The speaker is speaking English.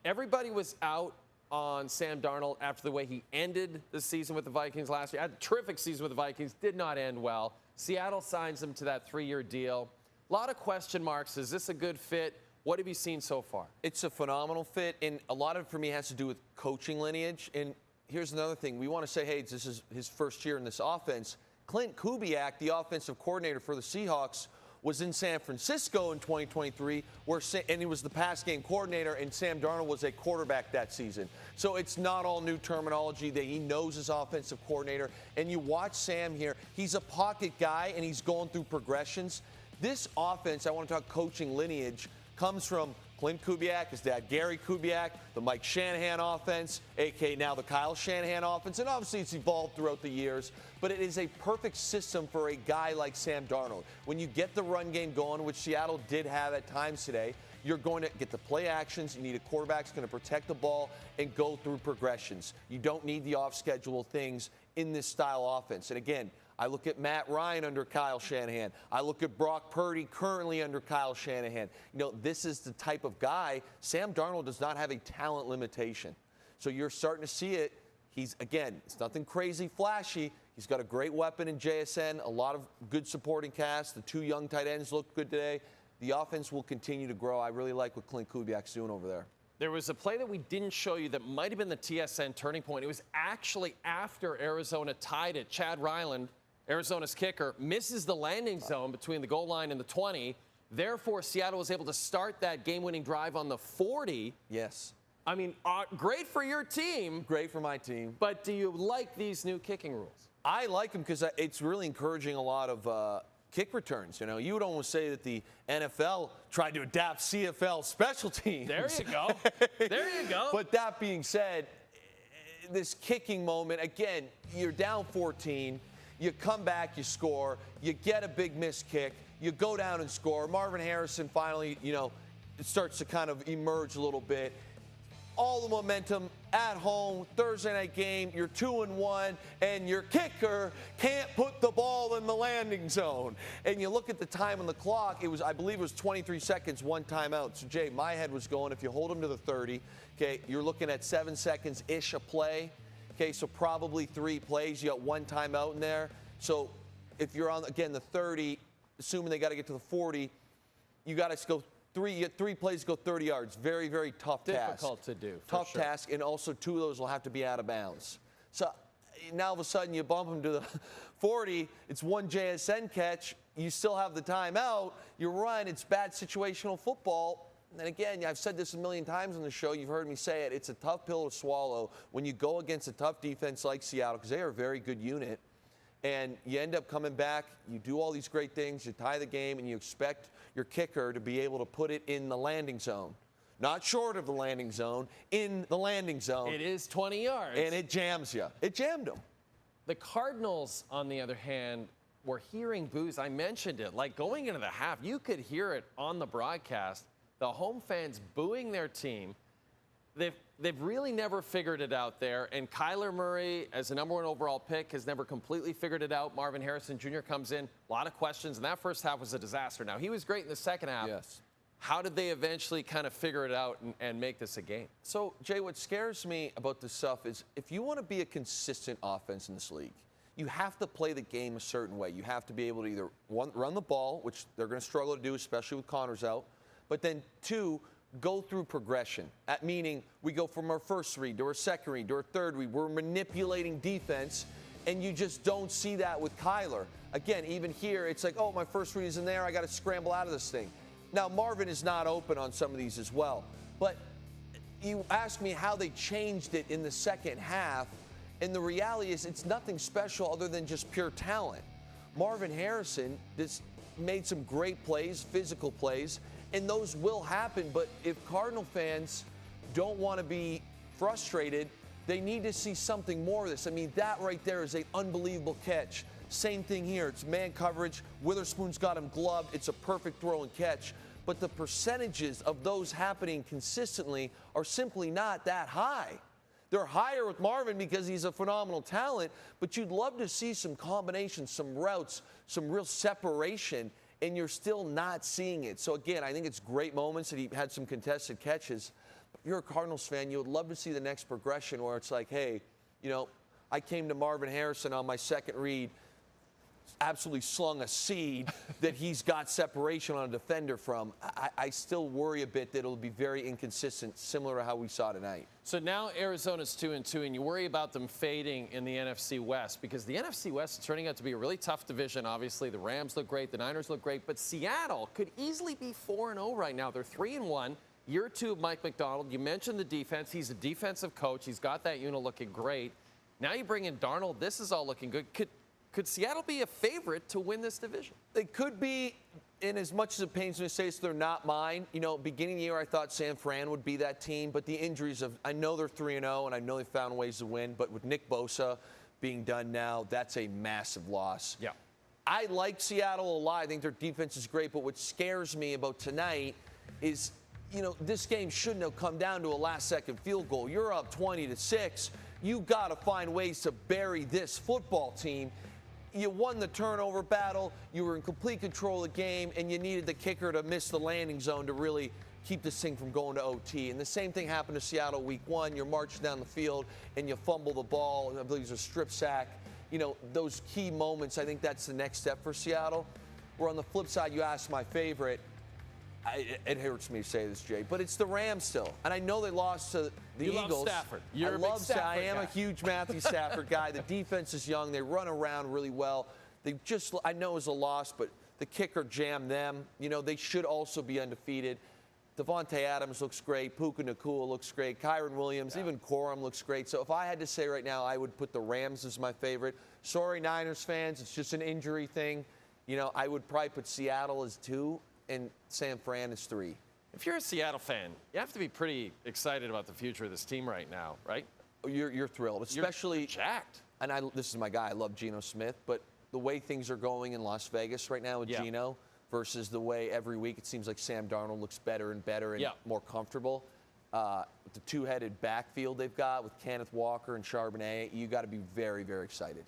everybody was out on Sam Darnold after the way he ended the season with the Vikings last year. Had a terrific season with the Vikings, did not end well. Seattle signs him to that 3-year deal. A lot of question marks. Is this a good fit? What have you seen so far? It's a phenomenal fit, and a lot of it for me has to do with coaching lineage. And here's another thing. We want to say, hey, this is his first year in this offense. Clint Kubiak, the offensive coordinator for the Seahawks, was in San Francisco in 2023, and he was the pass game coordinator, and Sam Darnold was a quarterback that season. So it's not all new terminology. That he knows his offensive coordinator. And you watch Sam here. He's a pocket guy, and he's going through progressions. This offense, I want to talk coaching lineage, comes from Clint Kubiak, his dad Gary Kubiak, the Mike Shanahan offense, a.k.a. now the Kyle Shanahan offense, and obviously it's evolved throughout the years, but it is a perfect system for a guy like Sam Darnold. When you get the run game going, which Seattle did have at times today, you're going to get the play actions. You need a quarterback who's going to protect the ball and go through progressions. You don't need the off-schedule things in this style offense. And again, I look at Matt Ryan under Kyle Shanahan. I look at Brock Purdy currently under Kyle Shanahan. You know, this is the type of guy. Sam Darnold does not have a talent limitation. So you're starting to see it. He's, again, it's nothing crazy flashy. He's got a great weapon in JSN, a lot of good supporting cast. The 2 young tight ends looked good today. The offense will continue to grow. I really like what Clint Kubiak's doing over there. There was a play that we didn't show you that might have been the TSN turning point. It was actually after Arizona tied it. Chad Ryland, Arizona's kicker, misses the landing zone between the goal line and the 20. Therefore, Seattle was able to start that game-winning drive on the 40. Yes. I mean, great for your team. Great for my team. But do you like these new kicking rules? I like them because it's really encouraging a lot of kick returns. You know, you would almost say that the NFL tried to adapt CFL special teams. There you go. There you go. But that being said, this kicking moment, again, you're down 14. You come back, you score, you get a big missed kick, you go down and score. Marvin Harrison finally, you know, it starts to kind of emerge a little bit. All the momentum at home, Thursday night game, you're 2-1, and your kicker can't put the ball in the landing zone. And you look at the time on the clock, I believe it was 23 seconds, 1 timeout. So, Jay, my head was going, if you hold him to the 30, okay, you're looking at 7 seconds-ish a play. Okay, so probably 3 plays. You got 1 timeout in there. So if you're on, again, the 30, assuming they got to get to the 40, you got to go 3 plays to go 30 yards. Very, very tough task. Difficult to do. Tough task, and also 2 of those will have to be out of bounds. So now all of a sudden you bump them to the 40. It's 1 JSN catch. You still have the timeout. You run. It's bad situational football. And again, I've said this a million times on the show. You've heard me say it. It's a tough pill to swallow when you go against a tough defense like Seattle, because they are a very good unit. And you end up coming back, you do all these great things, you tie the game, and you expect your kicker to be able to put it in the landing zone. Not short of the landing zone, in the landing zone. It is 20 yards. And it jams you. It jammed them. The Cardinals, on the other hand, were hearing boos. I mentioned it. Like going into the half, you could hear it on the broadcast. The home fans booing their team. They've really never figured it out there. And Kyler Murray, as the #1 overall pick, has never completely figured it out. Marvin Harrison Jr. comes in. A lot of questions. And that first half was a disaster. Now, he was great in the second half. Yes. How did they eventually kind of figure it out and make this a game? So, Jay, what scares me about this stuff is if you want to be a consistent offense in this league, you have to play the game a certain way. You have to be able to either run the ball, which they're going to struggle to do, especially with Connors out, but then 2, go through progression. That meaning we go from our first read to our second read to our third read. We're manipulating defense, and you just don't see that with Kyler. Again, even here, it's like, oh, my first read is in there. I got to scramble out of this thing. Now, Marvin is not open on some of these as well. But you ask me how they changed it in the second half, and the reality is it's nothing special other than just pure talent. Marvin Harrison just made some great plays, physical plays, and those will happen. But if Cardinal fans don't want to be frustrated, they need to see something more of this. I mean, that right there is an unbelievable catch. Same thing here. It's man coverage. Witherspoon's got him gloved. It's a perfect throw and catch. But the percentages of those happening consistently are simply not that high. They're higher with Marvin because he's a phenomenal talent, but you'd love to see some combinations, some routes, some real separation, and you're still not seeing it. So, again, I think it's great moments that he had some contested catches. But you're a Cardinals fan, you would love to see the next progression where it's like, hey, I came to Marvin Harrison on my second read, absolutely slung a seed that he's got separation on a defender from. I still worry a bit that it'll be very inconsistent, similar to how we saw tonight. So now Arizona's 2-2, and you worry about them fading in the NFC West because the NFC West is turning out to be a really tough division. Obviously, the Rams look great, the Niners look great, but Seattle could easily be 4-0 right now. They're 3-1. Year 2 of Mike Macdonald. You mentioned the defense. He's a defensive coach. He's got that unit looking great. Now you bring in Darnold. This is all looking good. Could Seattle be a favorite to win this division? They could be, in as much as it pains me to say, so they're not mine. Beginning of the year, I thought San Fran would be that team, but the injuries I know they're 3-0, and I know they found ways to win, but with Nick Bosa being done now, that's a massive loss. Yeah. I like Seattle a lot. I think their defense is great, but what scares me about tonight is, this game shouldn't have come down to a last-second field goal. You're up 20-6. You got to find ways to bury this football team. You won the turnover battle, you were in complete control of the game, and you needed the kicker to miss the landing zone to really keep this thing from going to OT. And the same thing happened to Seattle week 1. You're marching down the field, and you fumble the ball, and I believe it's a strip sack. Those key moments, I think that's the next step for Seattle. Where on the flip side, you asked my favorite. It hurts me to say this, Jay, but it's the Rams still. And I know they lost to the Eagles. You love Stafford. You're I a big love Stafford I am guy. a huge Matthew Stafford guy. The defense is young. They run around really well. I know it was a loss, but the kicker jammed them. They should also be undefeated. Devontae Adams looks great. Puka Nacua looks great. Kyron Williams, even Corum looks great. So if I had to say right now, I would put the Rams as my favorite. Sorry, Niners fans, it's just an injury thing. I would probably put Seattle as 2 and San Fran is 3. If you're a Seattle fan, you have to be pretty excited about the future of this team right now, right? You're thrilled, especially you're jacked. And this is my guy. I love Geno Smith, but the way things are going in Las Vegas right now with Geno versus the way every week it seems like Sam Darnold looks better and better and more comfortable. With the two-headed backfield they've got with Kenneth Walker and Charbonnet, you got to be very, very excited.